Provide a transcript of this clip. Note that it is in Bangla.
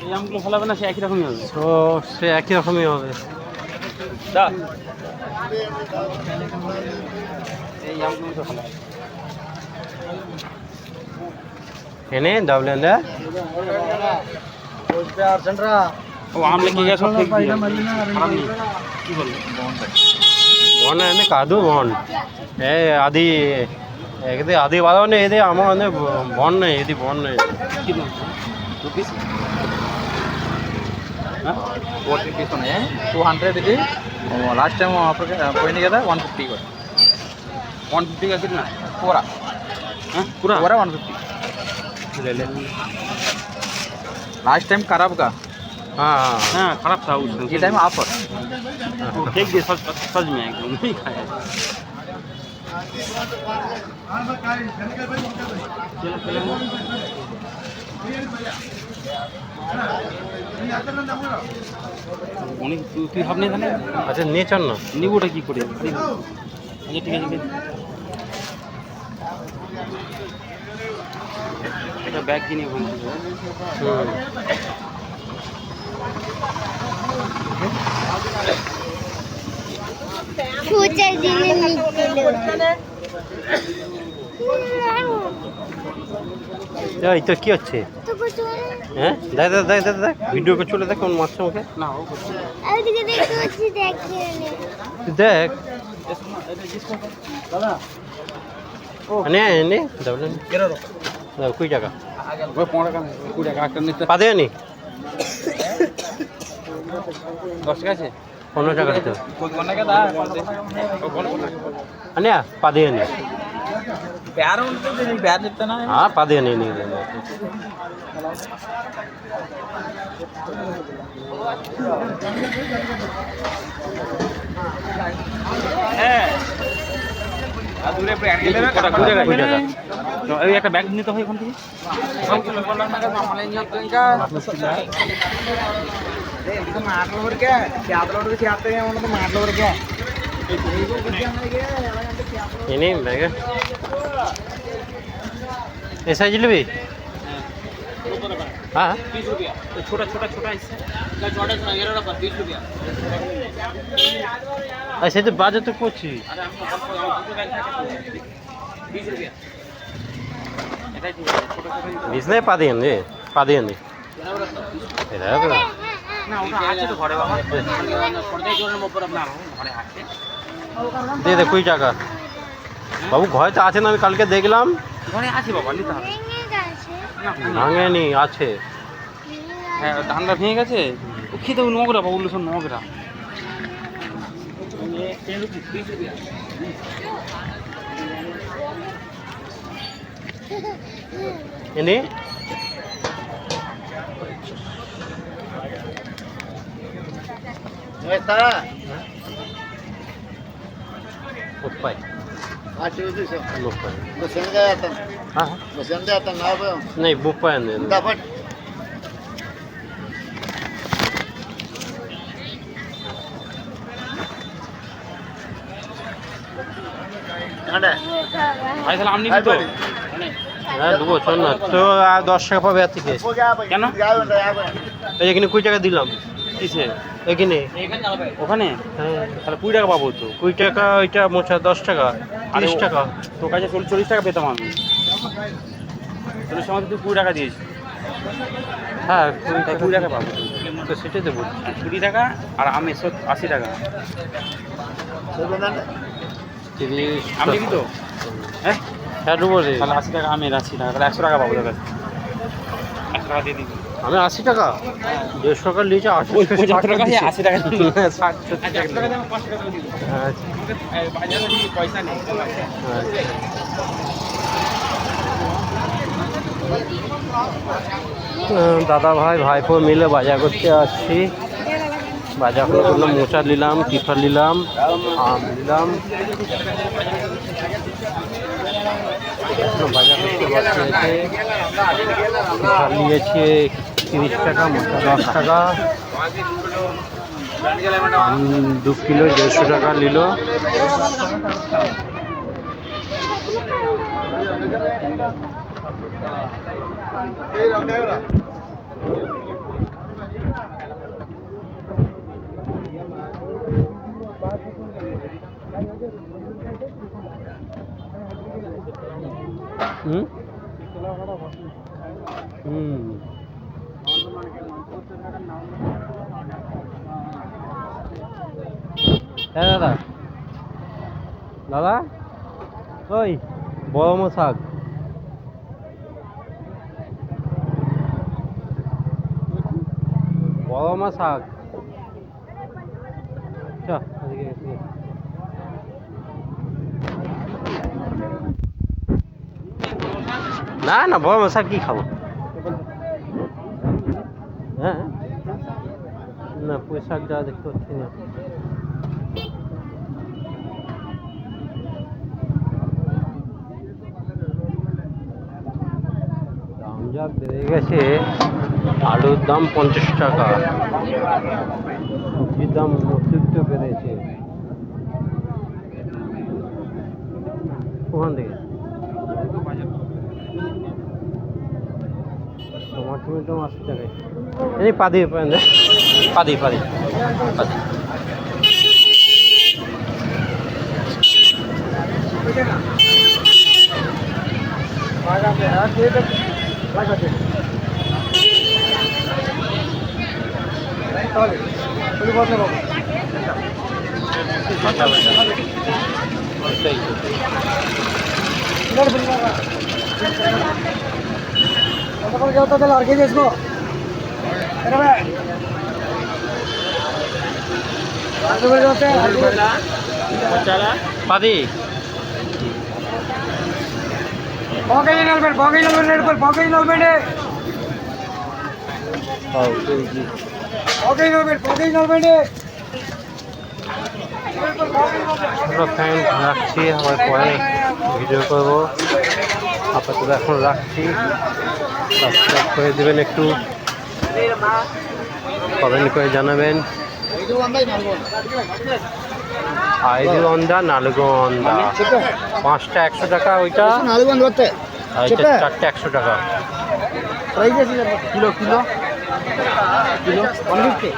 এই আমগুলো ভালো হবে না, সে একই রকমই হবে। তো সে একই রকমই হবে। এই আমগুলো তো ভালো হবে। এনে ডাবলেন্ডা ও আম লেগে গেছে সব ফেক দিয়ে খারাপ নেই। কি বলবো বন এনে কাদু বন এ আদি একদি আদি বাদনে এদি আমার মানে বন নেই এদি বন নেই কি দাম রুপিস? हाँ 40 रुपीस होने हैं 200 दीदी। लास्ट टाइम वहाँ पर कोई नहीं गया था 150 का। 150 का कितना पूरा? हाँ पूरा 150 ले ले। लास्ट टाइम खराब का। हाँ हाँ हाँ खराब था उसमें, ये टाइम ऑफर फेंक दिए सच में एकदम नहीं खाया। অনেক তুই ভাবনি তাহলে আচ্ছা নিয়ে চল না নিবুটা কি করে? আচ্ছা ঠিক আছে এটা ব্যাগ কিনে ওখান থেকে। ফিউচার দিনে নিচ্ছিল। এই তো কি হচ্ছে? হ্যাঁ দেখ দেখ দেখ দেখ দেখ ভিডিও করে চলে দেখ কোন মারছে ওকে। না ও করছে আমি দিকে দেখতে পাচ্ছি, দেখিয়ে নে। তুই দেখ দাদা নে নে ডাবলেন কেন দাও কুড়ি টাকা ওই 15 টাকা 20 টাকা একটা নিতে পাদে আনি 10 টাকা আছে 15 টাকা দিতে কোন টাকা দা কোন আনিয়া পাদে আনি प्यार उनको दे प्यार देता ना। हाँ पादे नहीं नहीं দূরে প্যান গেলে না কটা ঘুরে গেছে তো এই একটা ব্যাগ নিতে হয় এখান থেকে সব কিলো বললাম না মামলা নিয়ে গঙ্গা এদিকে মারলো ওর কে চাদর ওর চাতে এমন তো মারলো ওর কে ini बैग ऐसा जलेबी हाँ 20 रुपया तो छोटा छोटा छोटा इससे ना छोटा छोटा 20 रुपया। ऐसे तो बाजे तो कुछ अरे हम दुটো ব্যাগ থাকে 20 रुपया এটাই ঠিক আছে ছোট ছোট इसने पादे नहीं इधर না ওটা আছে তো ঘরে বাবা পর্দায় জোরের উপর আপনার ঘরে আছে दे दे कोई টাকা বাবু ঘরে তো আছে না আমি কালকে দেখলাম ঘরে আছে বাবা নিতে হবে ভেঙে গেছে। না ভাঙেনি আছে হ্যাঁ ধানটা ভেঙে গেছে ও খেতে নোংরা বাবু সব নোংরা ini Lupai. Lupai. हाँ नहीं बुपाई नहीं ভাই তাহলে আপনি কি তো হ্যাঁ দেবো শোন না তো 10 টাকা পাবে আর থেকে কেন এই এখানে 20 টাকা দিলাম কিসে এখানে ওখানে হ্যাঁ তাহলে 20 টাকা পাবো তো 20 টাকা ওইটা মোছা 10 টাকা 30 টাকা তোর কাছে 40 টাকা পেতাম আমি 40 সময় তুই 20 টাকা দিয়েছিস হ্যাঁ 20 টাকা পাবো তো সেটাই তো বলছি 20 টাকা আর আমি 80 টাকা 30 আপনি কি তো হ্যাঁ হ্যাঁ দেবো রে তাহলে 80 টাকা আমি 80 টাকা তাহলে 100 টাকা পাবো তোর কাছে 100 টাকা দিয়ে দিবি আমি 80 টাকা 150 টাকা নিয়েছে 75 টাকা 80 টাকা 60 100 টাকা দিয়ে 5 টাকা দিয়ে দিবি বাজারে পয়সা নেই দাদা ভাই ভাইপো মিলে বাজার করতে আসছি বাজার করে করলাম মোচা নিলাম কিফার নিলাম আম নিলাম বাজার করতে বসে কিফার নিয়েছে 30 টাকা মোচা 10 টাকা আম 2 কিলো 150 টাকা নিল হুম হুম হ্যাঁ দাদা দাদা ওই বড় শাক বড় শাক না না বড় শাক কি খাবো হ্যাঁ না পুঁই শাক যা দেখতে পাচ্ছি না দাম যা বেড়ে গেছে আলুর দাম 50 টাকা সবজির দাম অতিরিক্ত বেড়েছে ওখান থেকে টমেটো 80 টাকায় এই পাদি পাদি পাদি পাদি পাদি ফ্রেন্ড রাখছি আবার পরে ভিডিও করবো আপাতত এখন রাখছি সাবস্ক্রাইব করে দেবেন একটু কমেন্ট করে জানাবেন আইজুগন্ধা নালগন্ধা 5টা 100 টাকা ওইটা আর এটা 4টা 100 টাকা কিলো কিলো কিলো 150